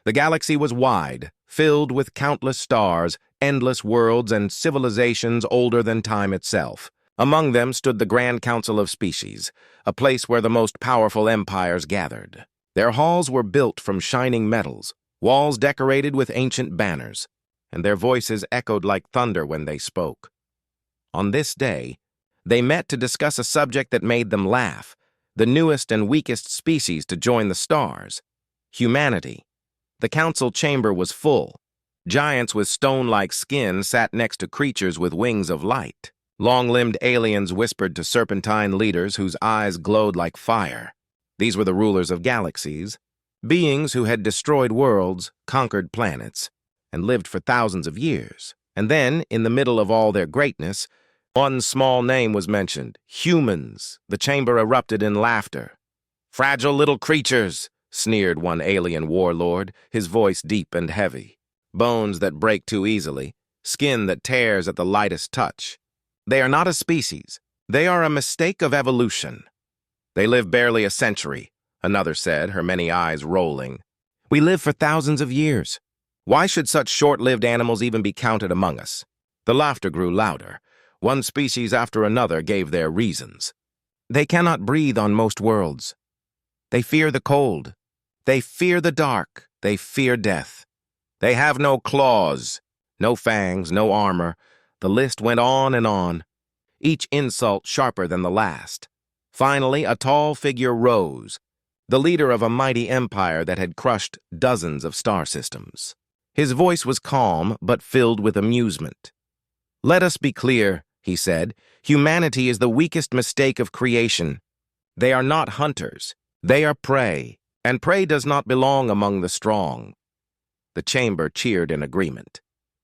The galaxy was wide, filled with countless stars, endless worlds, and civilizations older than time itself. Among them stood the Grand Council of Species, a place where the most powerful empires gathered. Their halls were built from shining metals, walls decorated with ancient banners, and their voices echoed like thunder when they spoke. On this day, they met to discuss a subject that made them laugh, the newest and weakest species to join the stars: humanity. The council chamber was full. Giants with stone-like skin sat next to creatures with wings of light. Long-limbed aliens whispered to serpentine leaders whose eyes glowed like fire. These were the rulers of galaxies, beings who had destroyed worlds, conquered planets, and lived for thousands of years. And then, in the middle of all their greatness, one small name was mentioned: humans. The chamber erupted in laughter. "Fragile little creatures," sneered one alien warlord, his voice deep and heavy. "Bones that break too easily, skin that tears at the lightest touch. They are not a species. They are a mistake of evolution." "They live barely a century," another said, her many eyes rolling. "We live for thousands of years. Why should such short-lived animals even be counted among us?" The laughter grew louder. One species after another gave their reasons. "They cannot breathe on most worlds. They fear the cold. They fear the dark. They fear death. They have no claws, no fangs, no armor." The list went on and on, each insult sharper than the last. Finally, a tall figure rose, the leader of a mighty empire that had crushed dozens of star systems. His voice was calm, but filled with amusement. "Let us be clear," he said. "Humanity is the weakest mistake of creation. They are not hunters. They are prey, and prey does not belong among the strong." The chamber cheered in agreement.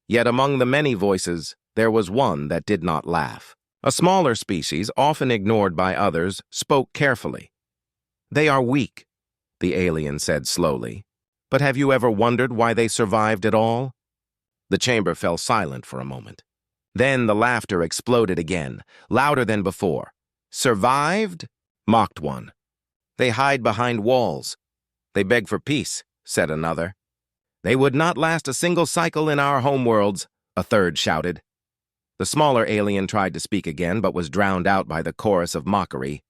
Yet among the many voices, there was one that did not laugh. A smaller species, often ignored by others, spoke carefully. "They are weak," the alien said slowly. "But have you ever wondered why they survived at all?" The chamber fell silent for a moment. Then the laughter exploded again, louder than before. "Survived?" mocked one. "They hide behind walls. They beg for peace," said another. "They would not last a single cycle in our homeworlds," a third shouted. The smaller alien tried to speak again, but was drowned out by the chorus of mockery.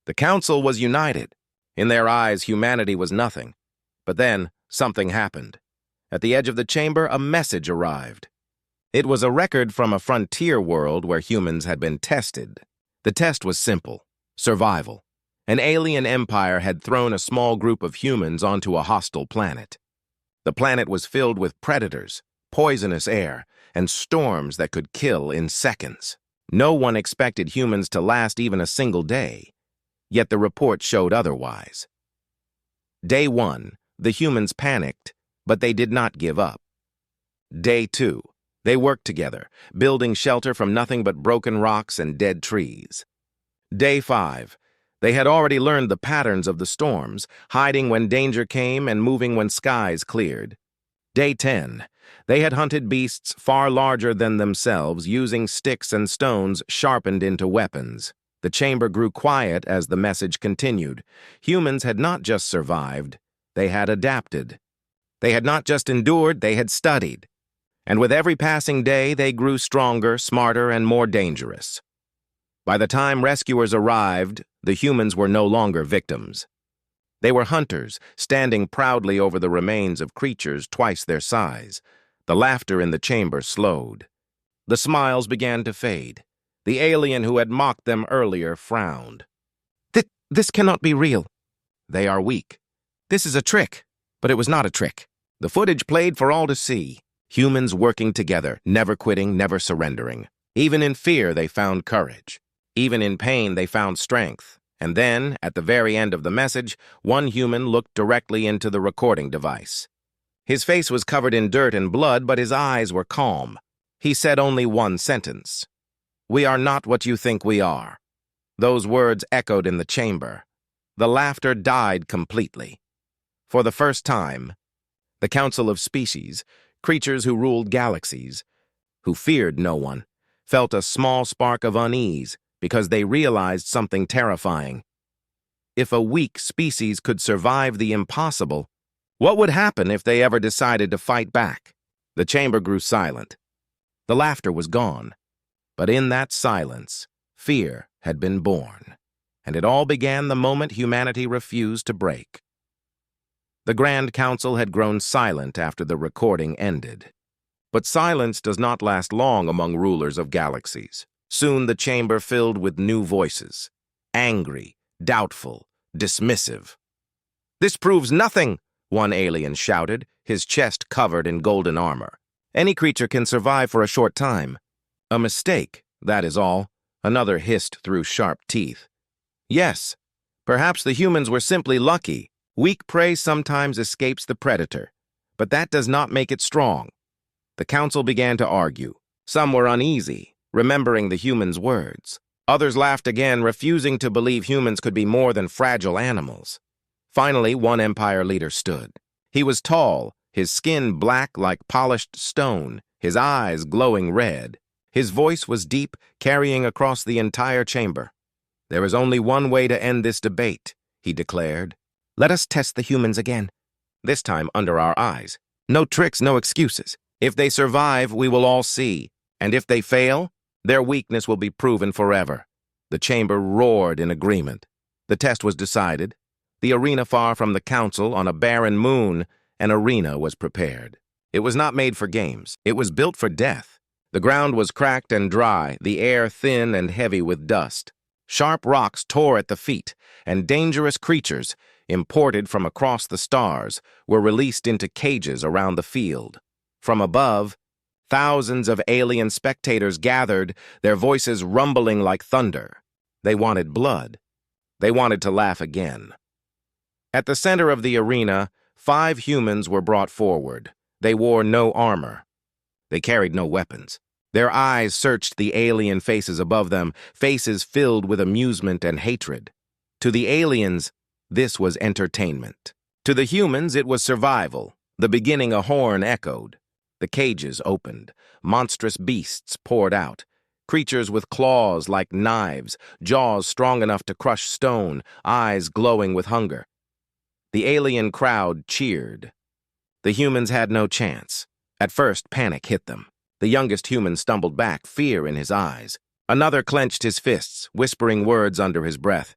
The council was united. In their eyes, humanity was nothing. But then, something happened. At the edge of the chamber, a message arrived. It was a record from a frontier world where humans had been tested. The test was simple: survival. An alien empire had thrown a small group of humans onto a hostile planet. The planet was filled with predators, poisonous air, and storms that could kill in seconds. No one expected humans to last even a single day, yet the report showed otherwise. Day 1, the humans panicked, but they did not give up. Day 2, they worked together, building shelter from nothing but broken rocks and dead trees. Day 5, they had already learned the patterns of the storms, hiding when danger came and moving when skies cleared. Day 10, they had hunted beasts far larger than themselves, using sticks and stones sharpened into weapons. The chamber grew quiet as the message continued. Humans had not just survived, they had adapted. They had not just endured, they had studied. And with every passing day, they grew stronger, smarter, and more dangerous. By the time rescuers arrived, the humans were no longer victims. They were hunters, standing proudly over the remains of creatures twice their size. The laughter in the chamber slowed. The smiles began to fade. The alien who had mocked them earlier frowned. This cannot be real." "They are weak. This is a trick." But it was not a trick. The footage played for all to see. Humans working together, never quitting, never surrendering. Even in fear, they found courage. Even in pain, they found strength. And then, at the very end of the message, one human looked directly into the recording device. His face was covered in dirt and blood, but his eyes were calm. He said only one sentence: "We are not what you think we are." Those words echoed in the chamber. The laughter died completely. For the first time, the Council of Species, creatures who ruled galaxies, who feared no one, felt a small spark of unease because they realized something terrifying. If a weak species could survive the impossible, What would happen if they ever decided to fight back? The chamber grew silent. The laughter was gone. But in that silence, fear had been born. And it all began the moment humanity refused to break. The Grand Council had grown silent after the recording ended. But silence does not last long among rulers of galaxies. Soon the chamber filled with new voices. Angry, doubtful, dismissive. "This proves nothing," one alien shouted, his chest covered in golden armor. "Any creature can survive for a short time." "A mistake, that is all," another hissed through sharp teeth. "Yes, perhaps the humans were simply lucky. Weak prey sometimes escapes the predator, but that does not make it strong." The council began to argue. Some were uneasy, remembering the humans' words. Others laughed again, refusing to believe humans could be more than fragile animals. Finally, one empire leader stood. He was tall, his skin black like polished stone, his eyes glowing red. His voice was deep, carrying across the entire chamber. "There is only one way to end this debate," he declared. "Let us test the humans again. This time under our eyes. No tricks, no excuses. If they survive, we will all see. And if they fail, their weakness will be proven forever." The chamber roared in agreement. The test was decided. The arena far from the council, on a barren moon, an arena was prepared. It was not made for games. It was built for death. The ground was cracked and dry, the air thin and heavy with dust. Sharp rocks tore at the feet, and dangerous creatures, imported from across the stars, were released into cages around the field. From above, thousands of alien spectators gathered, their voices rumbling like thunder. They wanted blood. They wanted to laugh again. At the center of the arena, 5 humans were brought forward. They wore no armor. They carried no weapons. Their eyes searched the alien faces above them, faces filled with amusement and hatred. To the aliens, this was entertainment. To the humans, it was survival. The beginning a horn echoed. The cages opened. Monstrous beasts poured out. Creatures with claws like knives, jaws strong enough to crush stone, eyes glowing with hunger. The alien crowd cheered. The humans had no chance. At first, panic hit them. The youngest human stumbled back, fear in his eyes. Another clenched his fists, whispering words under his breath.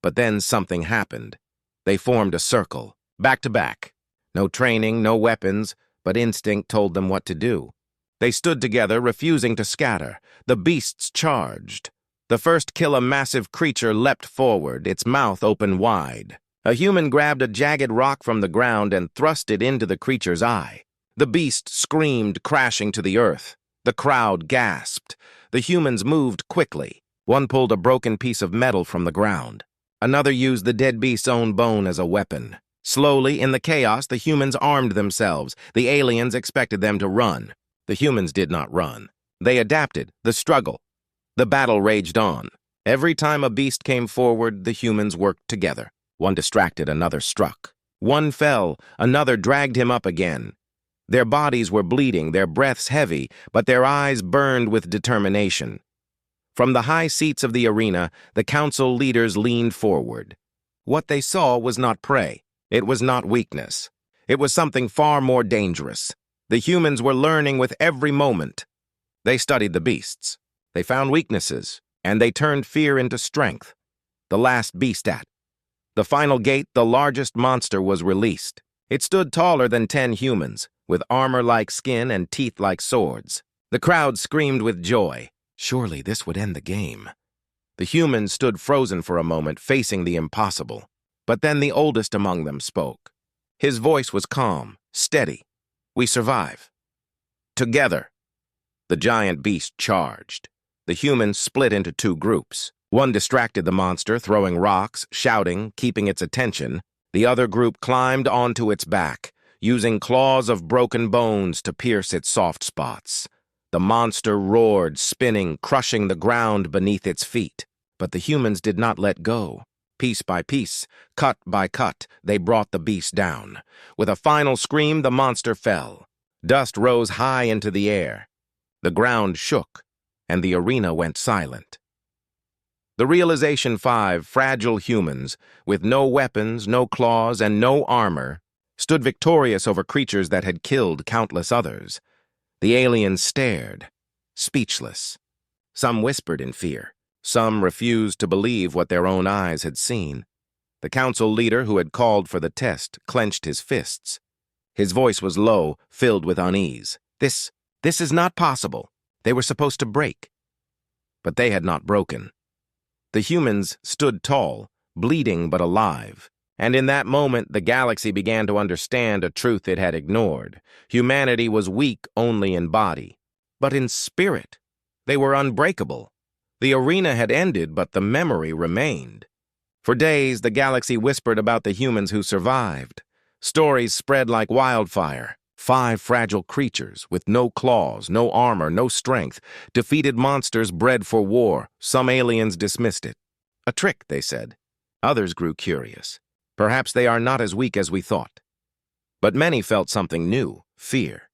But then something happened. They formed a circle, back to back. No training, no weapons, but instinct told them what to do. They stood together, refusing to scatter. The beasts charged. The first kill a massive creature leapt forward, its mouth open wide. A human grabbed a jagged rock from the ground and thrust it into the creature's eye. The beast screamed, crashing to the earth. The crowd gasped. The humans moved quickly. One pulled a broken piece of metal from the ground. Another used the dead beast's own bone as a weapon. Slowly, in the chaos, the humans armed themselves. The aliens expected them to run. The humans did not run. They adapted. The struggle. The battle raged on. Every time a beast came forward, the humans worked together. One distracted, another struck. One fell, another dragged him up again. Their bodies were bleeding, their breaths heavy, but their eyes burned with determination. From the high seats of the arena, the council leaders leaned forward. What they saw was not prey. It was not weakness. It was something far more dangerous. The humans were learning with every moment. They studied the beasts. They found weaknesses, and they turned fear into strength. The last beast at. The final gate, the largest monster, was released. It stood taller than 10 humans, with armor-like skin and teeth like swords. The crowd screamed with joy. Surely this would end the game. The humans stood frozen for a moment, facing the impossible. But then the oldest among them spoke. His voice was calm, steady. "We survive. Together." The giant beast charged. The humans split into 2 groups. One distracted the monster, throwing rocks, shouting, keeping its attention. The other group climbed onto its back, using claws of broken bones to pierce its soft spots. The monster roared, spinning, crushing the ground beneath its feet. But the humans did not let go. Piece by piece, cut by cut, they brought the beast down. With a final scream, the monster fell. Dust rose high into the air. The ground shook, and the arena went silent. The realization 5 fragile humans, with no weapons, no claws, and no armor, stood victorious over creatures that had killed countless others. The aliens stared, speechless. Some whispered in fear. Some refused to believe what their own eyes had seen. The council leader who had called for the test clenched his fists. His voice was low, filled with unease. This is not possible. They were supposed to break. But they had not broken. The humans stood tall, bleeding but alive. And in that moment, the galaxy began to understand a truth it had ignored. Humanity was weak only in body, but in spirit. They were unbreakable. The arena had ended, but the memory remained. For days, the galaxy whispered about the humans who survived. Stories spread like wildfire. 5 fragile creatures with no claws, no armor, no strength, defeated monsters bred for war. Some aliens dismissed it. A trick, they said. Others grew curious. Perhaps they are not as weak as we thought. But many felt something new, fear.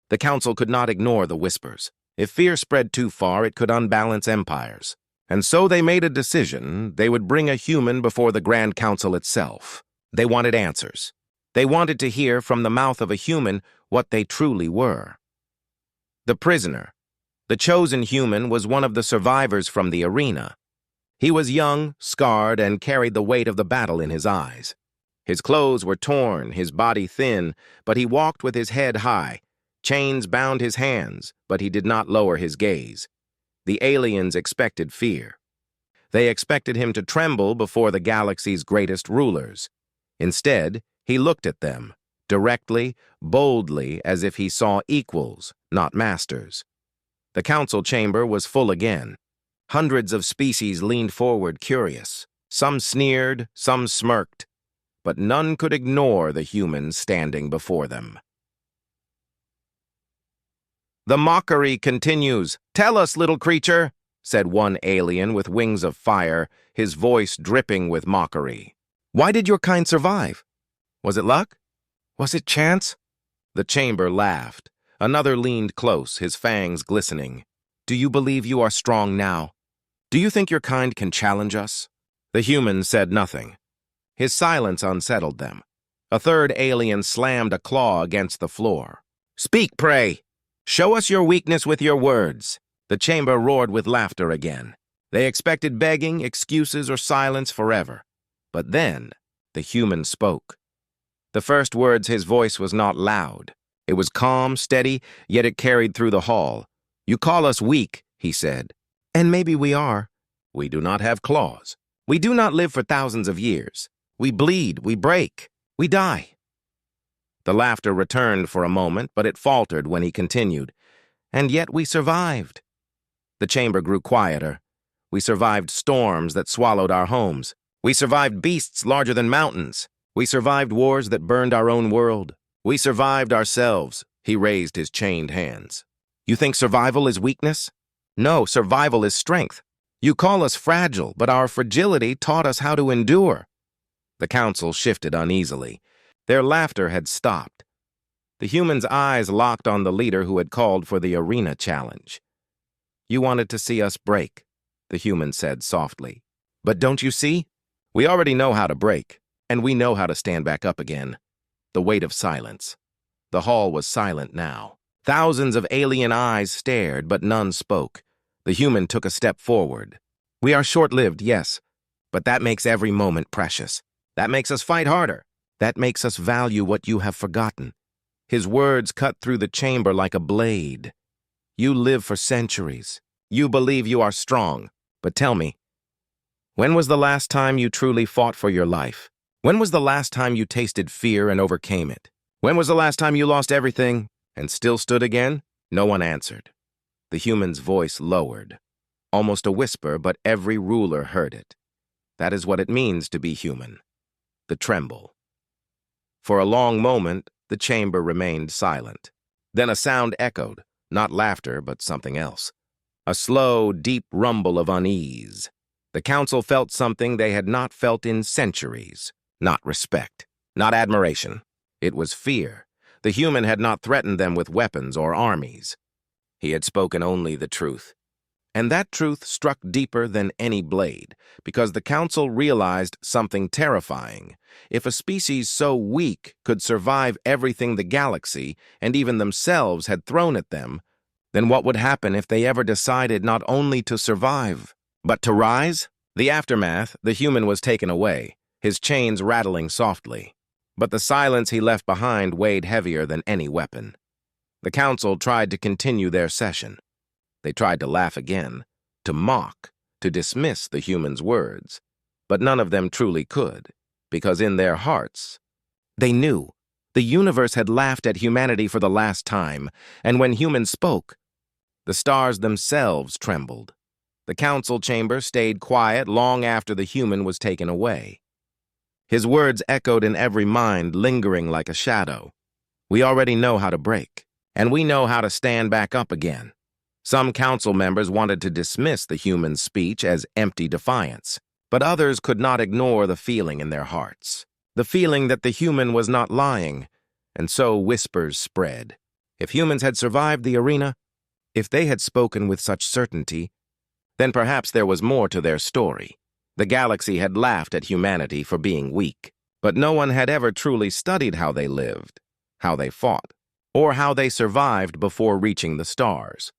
The council could not ignore the whispers. If fear spread too far, it could unbalance empires. And so they made a decision. They would bring a human before the Grand Council itself. They wanted answers. They wanted to hear from the mouth of a human what they truly were. The prisoner, the chosen human, was one of the survivors from the arena. He was young, scarred, and carried the weight of the battle in his eyes. His clothes were torn, his body thin, but he walked with his head high. Chains bound his hands, but he did not lower his gaze. The aliens expected fear. They expected him to tremble before the galaxy's greatest rulers. Instead, he looked at them, directly, boldly, as if he saw equals, not masters. The council chamber was full again. Hundreds of species leaned forward, curious. Some sneered, some smirked, but none could ignore the humans standing before them. The mockery continues. "Tell us, little creature," said one alien with wings of fire, his voice dripping with mockery. "Why did your kind survive? Was it luck? Was it chance?" The chamber laughed. Another leaned close, his fangs glistening. "Do you believe you are strong now? Do you think your kind can challenge us?" The human said nothing. His silence unsettled them. A third alien slammed a claw against the floor. "Speak, pray! Show us your weakness with your words." The chamber roared with laughter again. They expected begging, excuses, or silence forever. But then, the human spoke. The first words, his voice was not loud. It was calm, steady, yet it carried through the hall. "You call us weak," he said. "And maybe we are. We do not have claws. We do not live for thousands of years. We bleed, we break, we die." The laughter returned for a moment, but it faltered when he continued. "And yet we survived." The chamber grew quieter. "We survived storms that swallowed our homes. We survived beasts larger than mountains. We survived wars that burned our own world. We survived ourselves." He raised his chained hands. "You think survival is weakness? No, survival is strength. You call us fragile, but our fragility taught us how to endure." The council shifted uneasily. Their laughter had stopped. The humans' eyes locked on the leader who had called for the arena challenge. "You wanted to see us break," the human said softly. "But don't you see? We already know how to break, and we know how to stand back up again." The weight of silence. The hall was silent now. Thousands of alien eyes stared, but none spoke. The human took a step forward. "We are short-lived, yes, but that makes every moment precious. That makes us fight harder. That makes us value what you have forgotten." His words cut through the chamber like a blade. "You live for centuries. You believe you are strong. But tell me, when was the last time you truly fought for your life? When was the last time you tasted fear and overcame it? When was the last time you lost everything and still stood again?" No one answered. The human's voice lowered. Almost a whisper, but every ruler heard it. That is what it means to be human. The tremble. For a long moment, the chamber remained silent. Then a sound echoed, not laughter, but something else. A slow, deep rumble of unease. The council felt something they had not felt in centuries. Not respect, not admiration. It was fear. The human had not threatened them with weapons or armies. He had spoken only the truth. And that truth struck deeper than any blade, because the Council realized something terrifying. If a species so weak could survive everything the galaxy, and even themselves, had thrown at them, then what would happen if they ever decided not only to survive, but to rise? The aftermath, the human was taken away, his chains rattling softly. But the silence he left behind weighed heavier than any weapon. The Council tried to continue their session. They tried to laugh again, to mock, to dismiss the human's words. But none of them truly could, because in their hearts, they knew the universe had laughed at humanity for the last time, and when humans spoke, the stars themselves trembled. The council chamber stayed quiet long after the human was taken away. His words echoed in every mind, lingering like a shadow. We already know how to break, and we know how to stand back up again. Some council members wanted to dismiss the human's speech as empty defiance, but others could not ignore the feeling in their hearts. The feeling that the human was not lying, and so whispers spread. If humans had survived the arena, if they had spoken with such certainty, then perhaps there was more to their story. The galaxy had laughed at humanity for being weak, but no one had ever truly studied how they lived, how they fought, or how they survived before reaching the stars.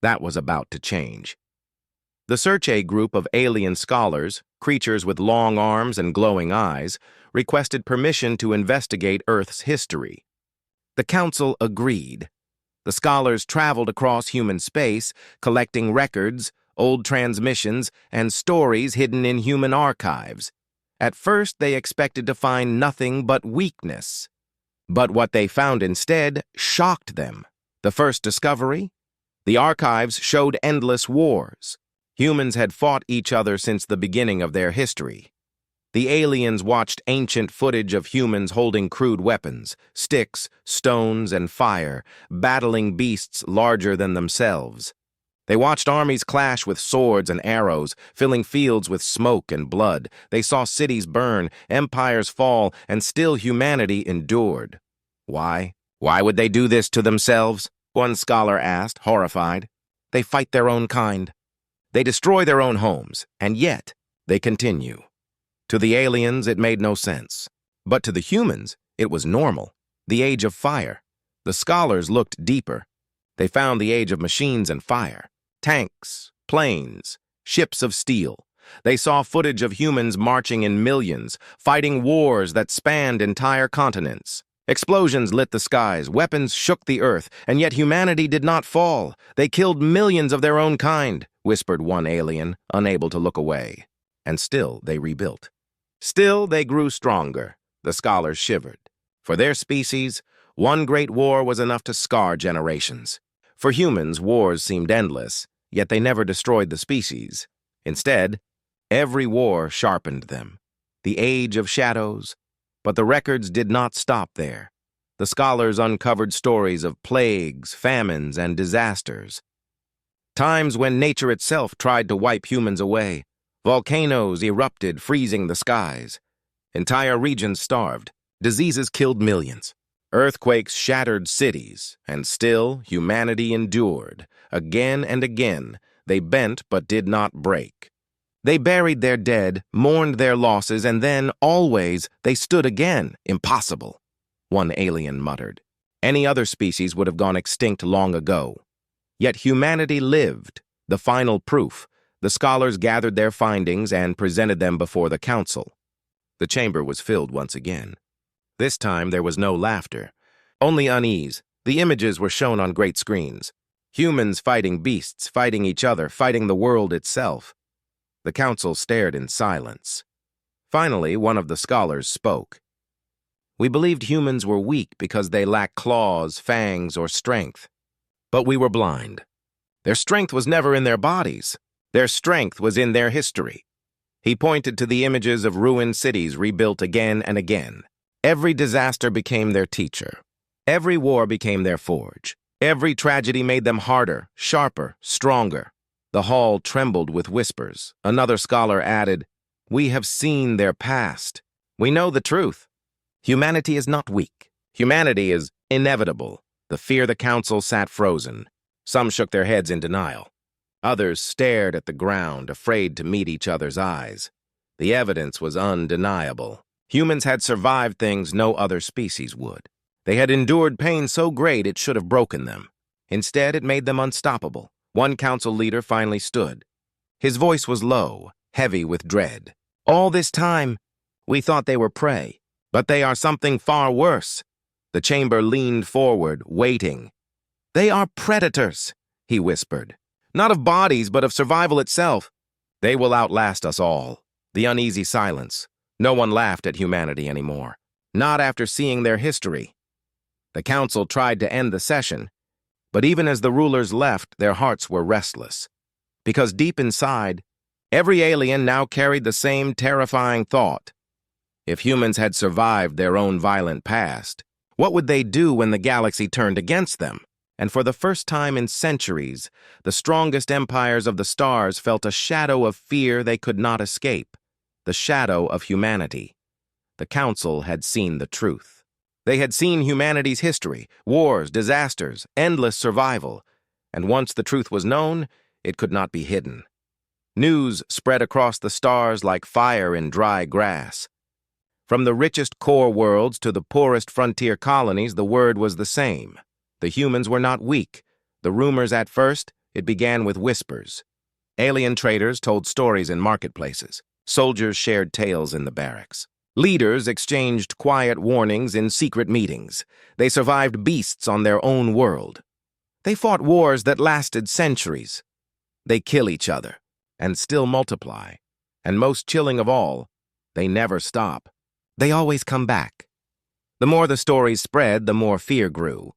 That was about to change. The Search-A group of alien scholars, creatures with long arms and glowing eyes, requested permission to investigate Earth's history. The Council agreed. The scholars traveled across human space, collecting records, old transmissions, and stories hidden in human archives. At first, they expected to find nothing but weakness. But what they found instead shocked them. The first discovery? The archives showed endless wars. Humans had fought each other since the beginning of their history. The aliens watched ancient footage of humans holding crude weapons, sticks, stones, and fire, battling beasts larger than themselves. They watched armies clash with swords and arrows, filling fields with smoke and blood. They saw cities burn, empires fall, and still humanity endured. Why? Why would they do this to themselves? One scholar asked, horrified. They fight their own kind. They destroy their own homes, and yet they continue. To the aliens, it made no sense. But to the humans, it was normal. The age of fire. The scholars looked deeper. They found the age of machines and fire. Tanks, planes, ships of steel. They saw footage of humans marching in millions, fighting wars that spanned entire continents. Explosions lit the skies, weapons shook the earth, and yet humanity did not fall. They killed millions of their own kind, whispered one alien, unable to look away. And still they rebuilt. Still they grew stronger, the scholars shivered. For their species, one great war was enough to scar generations. For humans, wars seemed endless, yet they never destroyed the species. Instead, every war sharpened them. The age of shadows. But the records did not stop there. The scholars uncovered stories of plagues, famines, and disasters. Times when nature itself tried to wipe humans away. Volcanoes erupted, freezing the skies. Entire regions starved. Diseases killed millions. Earthquakes shattered cities, and still humanity endured. Again and again, they bent but did not break. They buried their dead, mourned their losses, and then, always, they stood again. Impossible, one alien muttered. Any other species would have gone extinct long ago. Yet humanity lived, the final proof. The scholars gathered their findings and presented them before the council. The chamber was filled once again. This time there was no laughter, only unease. The images were shown on great screens. Humans fighting beasts, fighting each other, fighting the world itself. The council stared in silence. Finally, one of the scholars spoke. We believed humans were weak because they lacked claws, fangs, or strength. But we were blind. Their strength was never in their bodies. Their strength was in their history. He pointed to the images of ruined cities rebuilt again and again. Every disaster became their teacher. Every war became their forge. Every tragedy made them harder, sharper, stronger. The hall trembled with whispers. Another scholar added, "We have seen their past. We know the truth. Humanity is not weak. Humanity is inevitable." The council sat frozen. Some shook their heads in denial. Others stared at the ground, afraid to meet each other's eyes. The evidence was undeniable. Humans had survived things no other species would. They had endured pain so great it should have broken them. Instead, it made them unstoppable. One council leader finally stood. His voice was low, heavy with dread. "All this time, we thought they were prey, but they are something far worse." The chamber leaned forward, waiting. "They are predators," he whispered. "Not of bodies, but of survival itself. They will outlast us all." The uneasy silence. No one laughed at humanity anymore. Not after seeing their history. The council tried to end the session, but even as the rulers left, their hearts were restless. Because deep inside, every alien now carried the same terrifying thought. If humans had survived their own violent past, what would they do when the galaxy turned against them? And for the first time in centuries, the strongest empires of the stars felt a shadow of fear they could not escape. The shadow of humanity. The council had seen the truth. They had seen humanity's history, wars, disasters, endless survival, and once the truth was known, it could not be hidden. News spread across the stars like fire in dry grass. From the richest core worlds to the poorest frontier colonies, the word was the same. The humans were not weak. The rumors at first, it began with whispers. Alien traders told stories in marketplaces. Soldiers shared tales in the barracks. Leaders exchanged quiet warnings in secret meetings. They survived beasts on their own world. They fought wars that lasted centuries. They kill each other and still multiply. And most chilling of all, they never stop. They always come back. The more the stories spread, the more fear grew.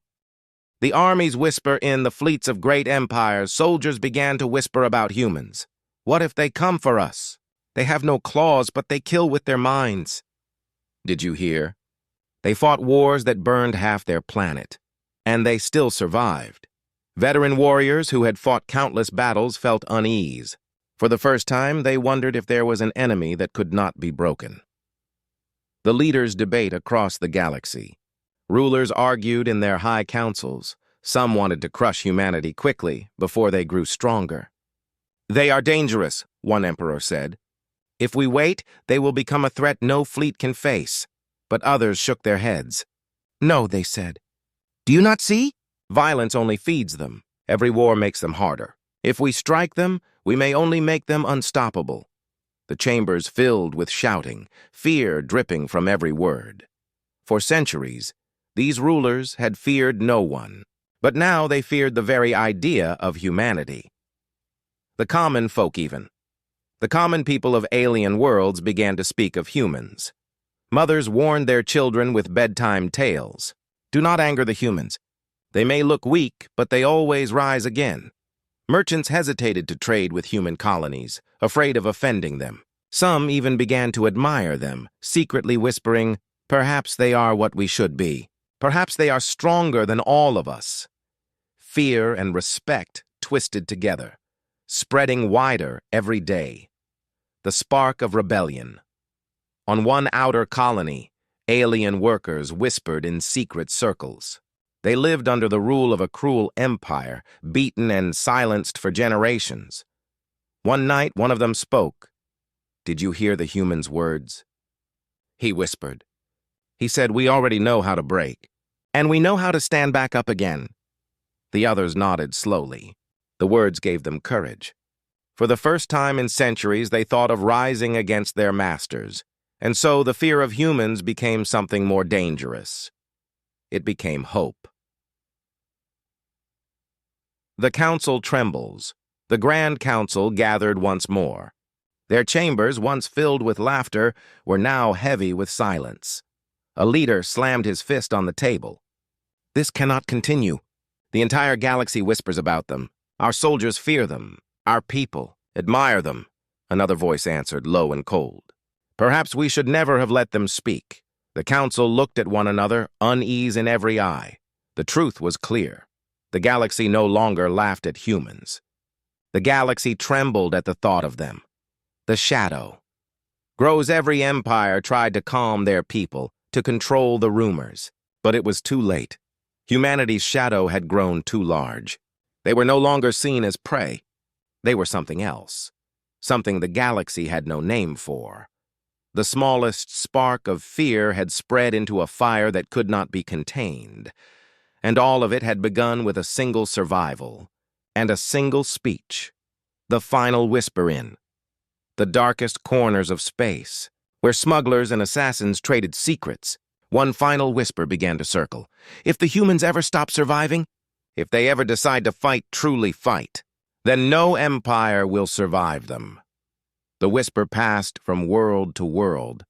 The armies whisper in the fleets of great empires. Soldiers began to whisper about humans. What if they come for us? They have no claws, but they kill with their minds. Did you hear? They fought wars that burned half their planet, and they still survived. Veteran warriors who had fought countless battles felt unease. For the first time, they wondered if there was an enemy that could not be broken. The leaders debate across the galaxy. Rulers argued in their high councils. Some wanted to crush humanity quickly before they grew stronger. "They are dangerous," one emperor said. "If we wait, they will become a threat no fleet can face." But others shook their heads. "No," they said. "Do you not see? Violence only feeds them. Every war makes them harder. If we strike them, we may only make them unstoppable." The chambers filled with shouting, fear dripping from every word. For centuries, these rulers had feared no one, but now they feared the very idea of humanity. The common folk even. The common people of alien worlds began to speak of humans. Mothers warned their children with bedtime tales. Do not anger the humans. They may look weak, but they always rise again. Merchants hesitated to trade with human colonies, afraid of offending them. Some even began to admire them, secretly whispering, "Perhaps they are what we should be. Perhaps they are stronger than all of us." Fear and respect twisted together, spreading wider every day. The spark of rebellion. On one outer colony, alien workers whispered in secret circles. They lived under the rule of a cruel empire, beaten and silenced for generations. One night, one of them spoke. "Did you hear the human's words?" He whispered. He said, "We already know how to break, and we know how to stand back up again." The others nodded slowly. The words gave them courage. For the first time in centuries, they thought of rising against their masters, and so the fear of humans became something more dangerous. It became hope. The council trembles. The Grand Council gathered once more. Their chambers, once filled with laughter, were now heavy with silence. A leader slammed his fist on the table. "This cannot continue. The entire galaxy whispers about them. Our soldiers fear them. Our people admire them." Another voice answered, low and cold. "Perhaps we should never have let them speak." The council looked at one another, unease in every eye. The truth was clear. The galaxy no longer laughed at humans. The galaxy trembled at the thought of them. The shadow. Grows every empire tried to calm their people, to control the rumors. But it was too late. Humanity's shadow had grown too large. They were no longer seen as prey. They were something else, something the galaxy had no name for. The smallest spark of fear had spread into a fire that could not be contained, and all of it had begun with a single survival and a single speech, the final whisper in the darkest corners of space, where smugglers and assassins traded secrets. One final whisper began to circle. If the humans ever stop surviving, if they ever decide to fight, truly fight, then no empire will survive them. The whisper passed from world to world,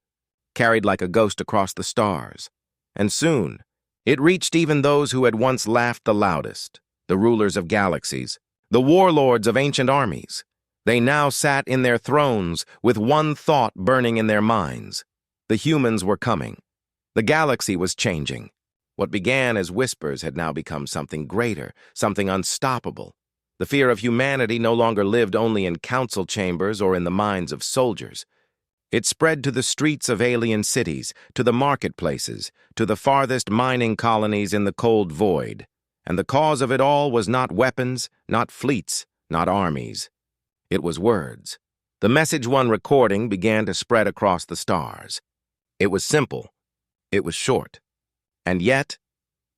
carried like a ghost across the stars, and soon it reached even those who had once laughed the loudest, the rulers of galaxies, the warlords of ancient armies. They now sat in their thrones with one thought burning in their minds. The humans were coming. The galaxy was changing. What began as whispers had now become something greater, something unstoppable. The fear of humanity no longer lived only in council chambers or in the minds of soldiers. It spread to the streets of alien cities, to the marketplaces, to the farthest mining colonies in the cold void. And the cause of it all was not weapons, not fleets, not armies. It was words. The message one recording began to spread across the stars. It was simple. It was short. And yet,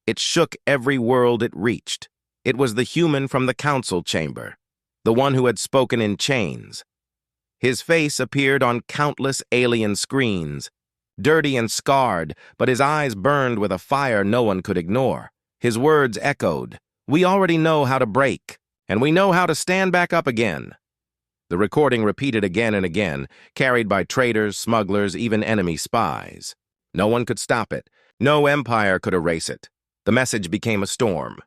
it shook every world it reached. It was the human from the council chamber, the one who had spoken in chains. His face appeared on countless alien screens, dirty and scarred, but his eyes burned with a fire no one could ignore. His words echoed, "We already know how to break, and we know how to stand back up again." The recording repeated again and again, carried by traders, smugglers, even enemy spies. No one could stop it. No empire could erase it. The message became a storm.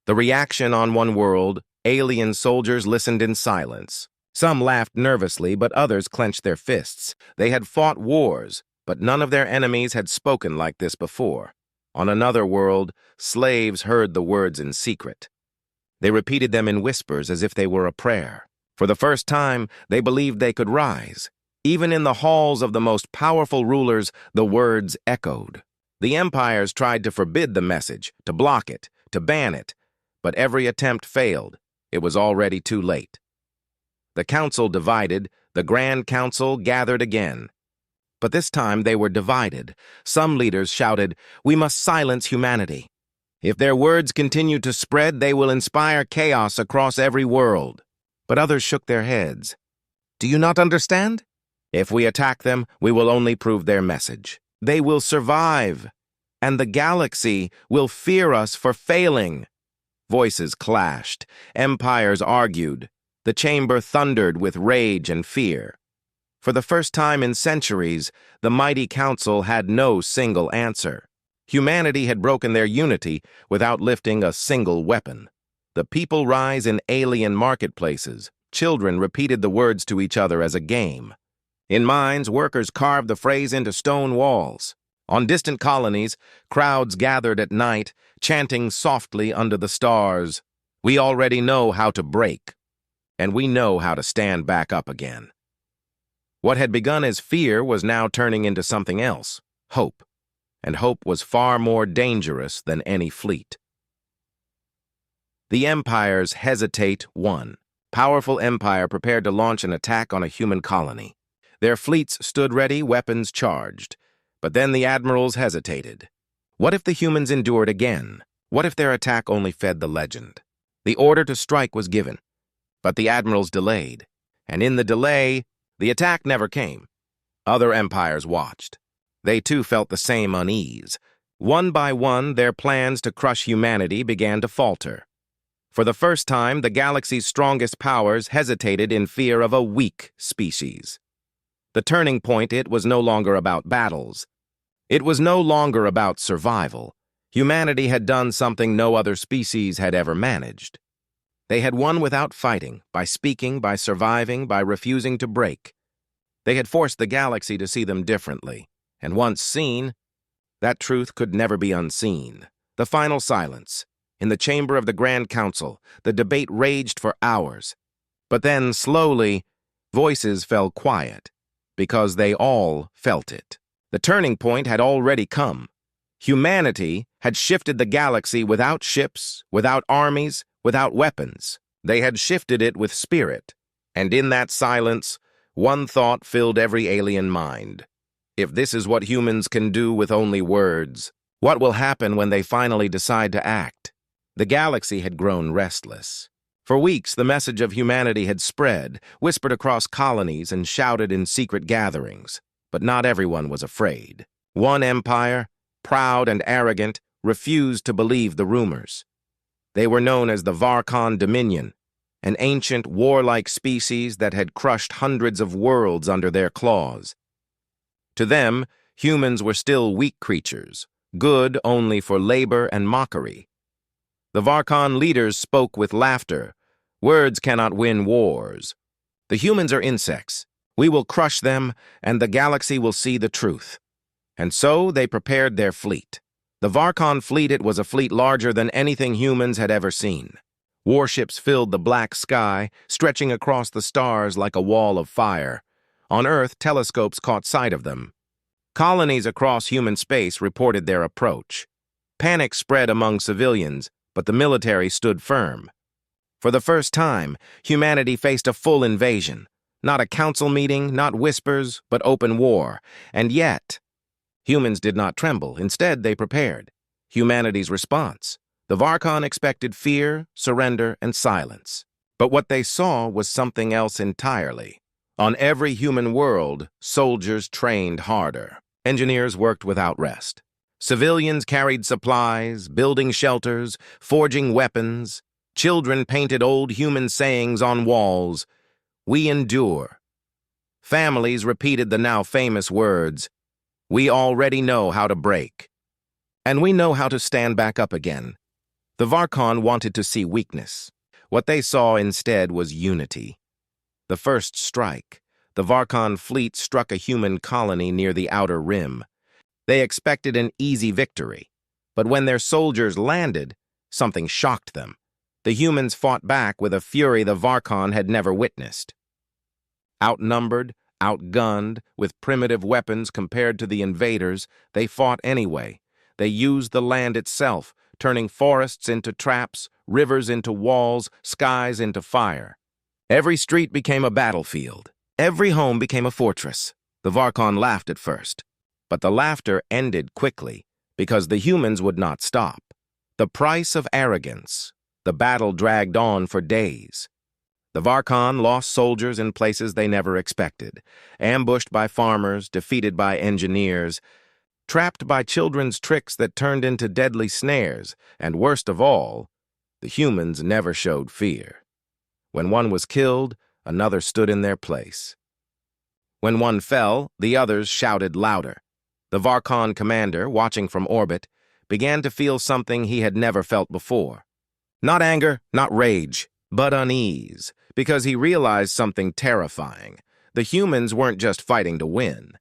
The reaction on one world, alien soldiers listened in silence. Some laughed nervously, but others clenched their fists. They had fought wars, but none of their enemies had spoken like this before. On another world, slaves heard the words in secret. They repeated them in whispers as if they were a prayer. For the first time, they believed they could rise. Even in the halls of the most powerful rulers, the words echoed. The empires tried to forbid the message, to block it, to ban it, but every attempt failed. It was already too late. The council divided, the Grand Council gathered again. But this time they were divided. Some leaders shouted, "We must silence humanity. If their words continue to spread, they will inspire chaos across every world." But others shook their heads. "Do you not understand? If we attack them, we will only prove their message. They will survive, and the galaxy will fear us for failing." Voices clashed. Empires argued. The chamber thundered with rage and fear. For the first time in centuries, the mighty council had no single answer. Humanity had broken their unity without lifting a single weapon. The people rise in alien marketplaces. Children repeated the words to each other as a game. In mines, workers carved the phrase into stone walls. On distant colonies, crowds gathered at night, chanting softly under the stars, "We already know how to break, and we know how to stand back up again." What had begun as fear was now turning into something else, hope. And hope was far more dangerous than any fleet. The empires hesitate. One powerful empire prepared to launch an attack on a human colony. Their fleets stood ready, weapons charged. But then the admirals hesitated. What if the humans endured again? What if their attack only fed the legend? The order to strike was given, but the admirals delayed. And in the delay, the attack never came. Other empires watched. They too felt the same unease. One by one, their plans to crush humanity began to falter. For the first time, the galaxy's strongest powers hesitated in fear of a weak species. The turning point, it was no longer about battles. It was no longer about survival. Humanity had done something no other species had ever managed. They had won without fighting, by speaking, by surviving, by refusing to break. They had forced the galaxy to see them differently. And once seen, that truth could never be unseen. The final silence. In the chamber of the Grand Council, the debate raged for hours. But then, slowly, voices fell quiet, because they all felt it. The turning point had already come. Humanity had shifted the galaxy without ships, without armies, without weapons. They had shifted it with spirit, and in that silence, one thought filled every alien mind. If this is what humans can do with only words, what will happen when they finally decide to act? The galaxy had grown restless. For weeks, the message of humanity had spread, whispered across colonies and shouted in secret gatherings. But not everyone was afraid. One empire, proud and arrogant, refused to believe the rumors. They were known as the Varkon Dominion, an ancient, warlike species that had crushed hundreds of worlds under their claws. To them, humans were still weak creatures, good only for labor and mockery. The Varkon leaders spoke with laughter. Words cannot win wars. The humans are insects. We will crush them, and the galaxy will see the truth. And so they prepared their fleet. The Varkon fleet, it was a fleet larger than anything humans had ever seen. Warships filled the black sky, stretching across the stars like a wall of fire. On Earth, telescopes caught sight of them. Colonies across human space reported their approach. Panic spread among civilians, but the military stood firm. For the first time, humanity faced a full invasion. Not a council meeting, not whispers, but open war. And yet, humans did not tremble. Instead, they prepared. Humanity's response. The Varkon expected fear, surrender, and silence. But what they saw was something else entirely. On every human world, soldiers trained harder. Engineers worked without rest. Civilians carried supplies, building shelters, forging weapons. Children painted old human sayings on walls. We endure. Families repeated the now famous words, we already know how to break. And we know how to stand back up again. The Varkon wanted to see weakness. What they saw instead was unity. The first strike, the Varkon fleet struck a human colony near the outer rim. They expected an easy victory, but when their soldiers landed, something shocked them. The humans fought back with a fury the Varkon had never witnessed. Outnumbered, outgunned, with primitive weapons compared to the invaders, they fought anyway. They used the land itself, turning forests into traps, rivers into walls, skies into fire. Every street became a battlefield. Every home became a fortress. The Varkon laughed at first. But the laughter ended quickly, because the humans would not stop. The price of arrogance. The battle dragged on for days. The Varkon lost soldiers in places they never expected, ambushed by farmers, defeated by engineers, trapped by children's tricks that turned into deadly snares, and worst of all, the humans never showed fear. When one was killed, another stood in their place. When one fell, the others shouted louder. The Varkon commander, watching from orbit, began to feel something he had never felt before. Not anger, not rage, but unease, because he realized something terrifying. The humans weren't just fighting to win.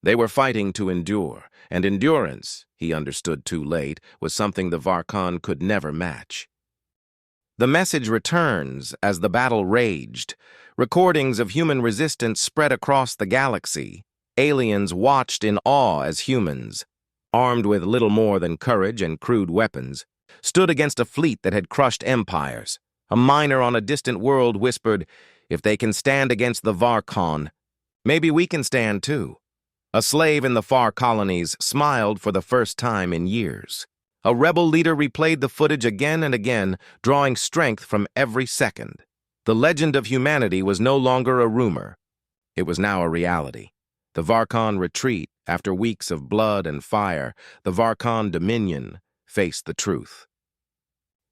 They were fighting to endure, and endurance, he understood too late, was something the Varkon could never match. The message returns as the battle raged. Recordings of human resistance spread across the galaxy. Aliens watched in awe as humans, armed with little more than courage and crude weapons, stood against a fleet that had crushed empires. A miner on a distant world whispered, if they can stand against the Varkon, maybe we can stand too. A slave in the far colonies smiled for the first time in years. A rebel leader replayed the footage again and again, drawing strength from every second. The legend of humanity was no longer a rumor. It was now a reality. The Varkon retreat, after weeks of blood and fire, the Varkon Dominion faced the truth.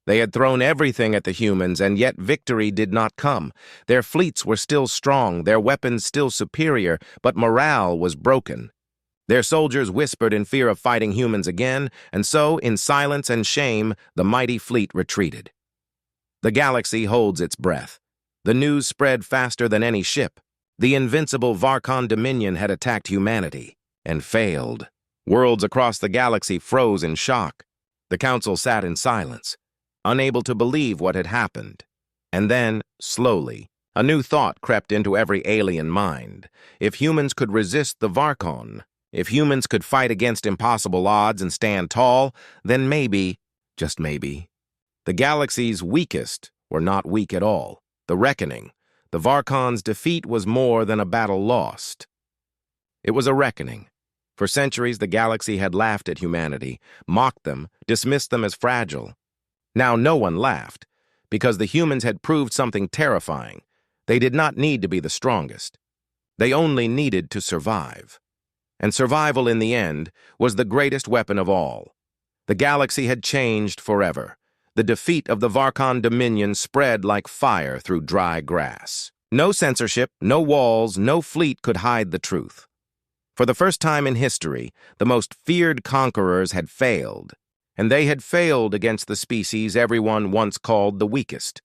They had thrown everything at the humans, and yet victory did not come. Their fleets were still strong, their weapons still superior, but morale was broken. Their soldiers whispered in fear of fighting humans again, and so, in silence and shame, the mighty fleet retreated. The galaxy holds its breath. The news spread faster than any ship. The invincible Varkon Dominion had attacked humanity, and failed. Worlds across the galaxy froze in shock. The council sat in silence, unable to believe what had happened. And then, slowly, a new thought crept into every alien mind. If humans could resist the Varkon, if humans could fight against impossible odds and stand tall, then maybe, just maybe, the galaxy's weakest were not weak at all. The reckoning, the Varkhan's defeat was more than a battle lost. It was a reckoning. For centuries, the galaxy had laughed at humanity, mocked them, dismissed them as fragile. Now no one laughed, because the humans had proved something terrifying. They did not need to be the strongest. They only needed to survive. And survival, in the end, was the greatest weapon of all. The galaxy had changed forever. The defeat of the Varkhan Dominion spread like fire through dry grass. No censorship, no walls, no fleet could hide the truth. For the first time in history, the most feared conquerors had failed, and they had failed against the species everyone once called the weakest.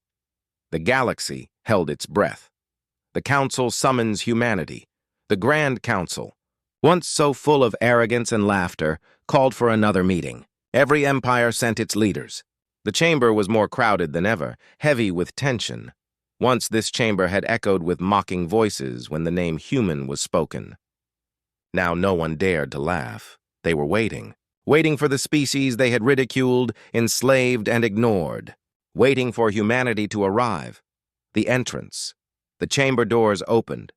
The galaxy held its breath. The Council summons humanity. The Grand Council, once so full of arrogance and laughter, called for another meeting. Every empire sent its leaders. The chamber was more crowded than ever, heavy with tension. Once this chamber had echoed with mocking voices when the name human was spoken. Now no one dared to laugh. They were waiting for the species they had ridiculed, enslaved, and ignored, waiting for humanity to arrive. The entrance. The chamber doors opened.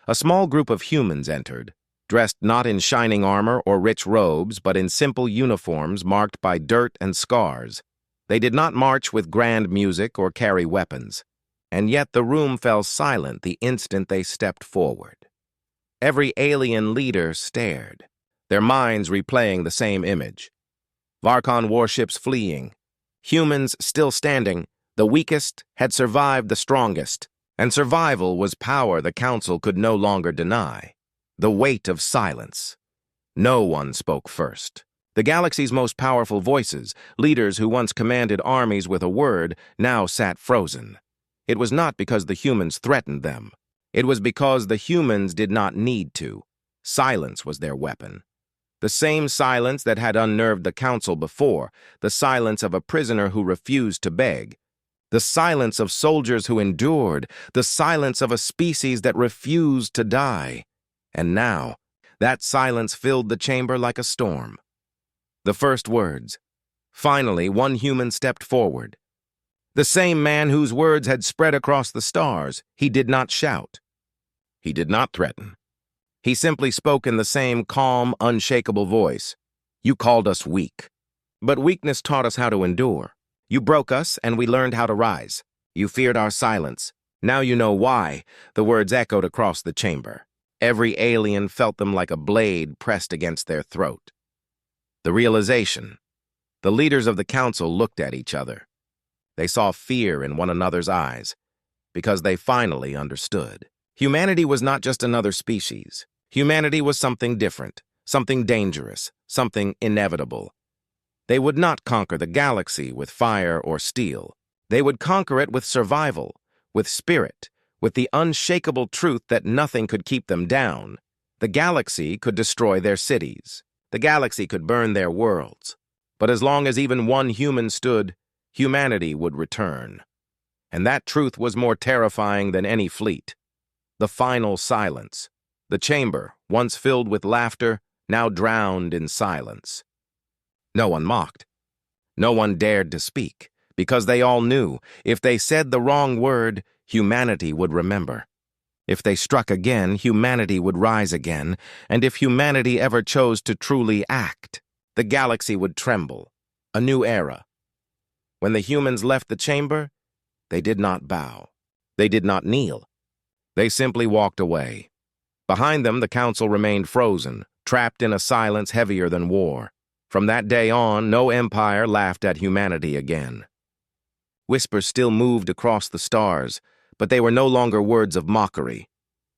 A small group of humans entered, dressed not in shining armor or rich robes, but in simple uniforms marked by dirt and scars. They did not march with grand music or carry weapons, and yet the room fell silent the instant they stepped forward. Every alien leader stared, their minds replaying the same image. Varkhan warships fleeing, humans still standing. The weakest had survived the strongest, and survival was power the Council could no longer deny. The weight of silence. No one spoke first. The galaxy's most powerful voices, leaders who once commanded armies with a word, now sat frozen. It was not because the humans threatened them. It was because the humans did not need to. Silence was their weapon. The same silence that had unnerved the Council before, the silence of a prisoner who refused to beg, the silence of soldiers who endured, the silence of a species that refused to die. And now, that silence filled the chamber like a storm. The first words. Finally, one human stepped forward. The same man whose words had spread across the stars. He did not shout. He did not threaten. He simply spoke in the same calm, unshakable voice. You called us weak. But weakness taught us how to endure. You broke us, and we learned how to rise. You feared our silence. Now you know why. The words echoed across the chamber. Every alien felt them like a blade pressed against their throat. The realization. The leaders of the Council looked at each other. They saw fear in one another's eyes, because they finally understood. Humanity was not just another species. Humanity was something different, something dangerous, something inevitable. They would not conquer the galaxy with fire or steel. They would conquer it with survival, with spirit, with the unshakable truth that nothing could keep them down. The galaxy could destroy their cities. The galaxy could burn their worlds. But as long as even one human stood, humanity would return. And that truth was more terrifying than any fleet. The final silence. The chamber, once filled with laughter, now drowned in silence. No one mocked. No one dared to speak, because they all knew if they said the wrong word, humanity would remember. If they struck again, humanity would rise again, and if humanity ever chose to truly act, the galaxy would tremble. A new era. When the humans left the chamber, they did not bow. They did not kneel. They simply walked away. Behind them, the Council remained frozen, trapped in a silence heavier than war. From that day on, no empire laughed at humanity again. Whispers still moved across the stars, but they were no longer words of mockery.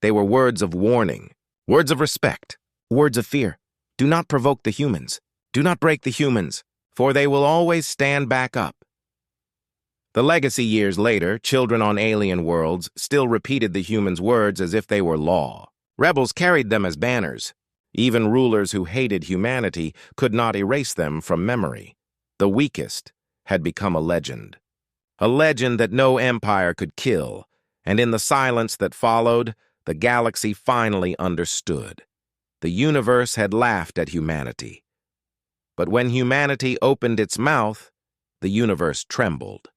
They were words of warning, words of respect, words of fear. Do not provoke the humans. Do not break the humans, for they will always stand back up. The legacy years later, children on alien worlds still repeated the humans' words as if they were law. Rebels carried them as banners. Even rulers who hated humanity could not erase them from memory. The weakest had become a legend that no empire could kill, and in the silence that followed, the galaxy finally understood. The universe had laughed at humanity. But when humanity opened its mouth, the universe trembled.